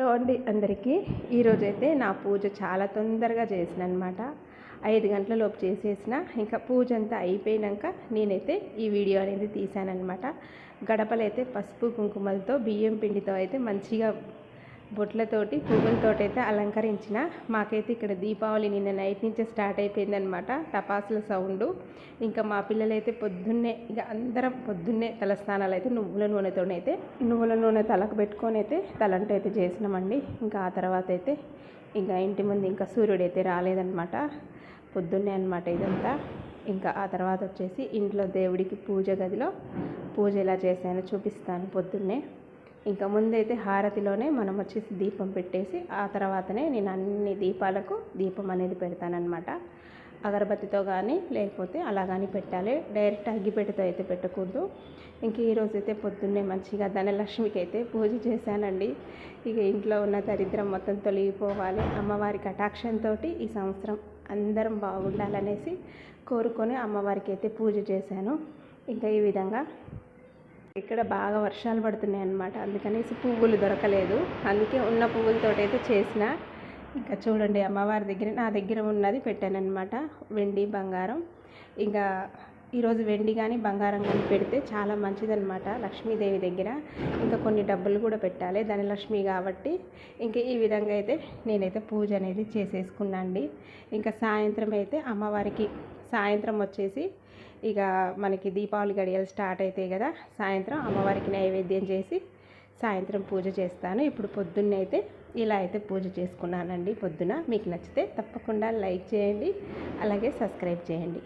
Hello అండి అందరికీ. ఈరోజైతే నా పూజ చాలా తొందరగా చేసిన అనమాట. 5 గంటల లోపు చేసేసిన. ఇంకా పూజ అంతా అయిపోయినాక నేనైతే ఈ వీడియో అనేది తీసానమాట. గడపలైతే పసుపు కుంకుమలతో బియ్యం పిండితో అయితే మంచిగా బొట్లతోటి పువ్వులతోటి అయితే అలంకరించిన. మాకైతే ఇక్కడ దీపావళి నిన్న నైట్ నుంచే స్టార్ట్ అయిపోయిందనమాట. టపాసుల సౌండు. ఇంకా మా పిల్లలైతే పొద్దున్నే ఇక అందరం పొద్దున్నే తలస్నానాలు అయితే నువ్వుల నూనె తలకు పెట్టుకొని అయితే తలంట అయితే చేసినామండి. ఇంకా ఆ తర్వాత అయితే ఇంకా ఇంటి ముందు ఇంకా సూర్యుడు అయితే రాలేదనమాట. పొద్దున్నే అనమాట ఇదంతా. ఇంకా ఆ తర్వాత వచ్చేసి ఇంట్లో దేవుడికి పూజ గదిలో పూజ ఎలా చేశానో చూపిస్తాను పొద్దున్నే. ఇంకా ముందైతే హారతిలోనే మనం వచ్చేసి దీపం పెట్టేసి ఆ తర్వాతనే నేను అన్ని దీపాలకు దీపం అనేది పెడతానమాట. అగరబత్తితో కానీ లేకపోతే అలా కానీ పెట్టాలి. డైరెక్ట్ అగ్గిపెట్టెతో అయితే పెట్టకూడదు. ఇంక ఈరోజు అయితే పొద్దున్నే మంచిగా ధనలక్ష్మికి అయితే పూజ చేశానండి. ఇక ఇంట్లో ఉన్న దరిద్రం మొత్తం తొలగిపోవాలి, అమ్మవారి కటాక్షంతో ఈ సంవత్సరం అందరం బాగుండాలనేసి కోరుకొని అమ్మవారికి అయితే పూజ చేశాను. ఇంకా ఈ విధంగా ఇక్కడ బాగా వర్షాలు పడుతున్నాయి అన్నమాట. అందుకనేసి పువ్వులు దొరకలేదు, అందుకే ఉన్న పువ్వులతో అయితే చేసిన. ఇంకా చూడండి అమ్మవారి దగ్గర నా దగ్గర ఉన్నది పెట్టానన్నమాట, వెండి బంగారం. ఇంకా ఈరోజు వెండి కానీ బంగారం కానీ పెడితే చాలా మంచిదన్నమాట లక్ష్మీదేవి దగ్గర. ఇంకా కొన్ని డబ్బులు కూడా పెట్టాలి, ధనలక్ష్మి కాబట్టి. ఇంకా ఈ విధంగా అయితే నేనైతే పూజ అనేది చేసేసుకున్నా అండి. ఇంకా సాయంత్రం అయితే అమ్మవారికి సాయంత్రం వచ్చేసి ఇక మనకి దీపావళి గడియలు స్టార్ట్ అవుతాయి కదా, సాయంత్రం అమ్మవారికి నైవేద్యం చేసి సాయంత్రం పూజ చేస్తాను. ఇప్పుడు పొద్దున్నే అయితే ఇలా అయితే పూజ చేసుకున్నానండి పొద్దున. మీకు నచ్చితే తప్పకుండా లైక్ చేయండి, అలాగే సబ్స్క్రైబ్ చేయండి.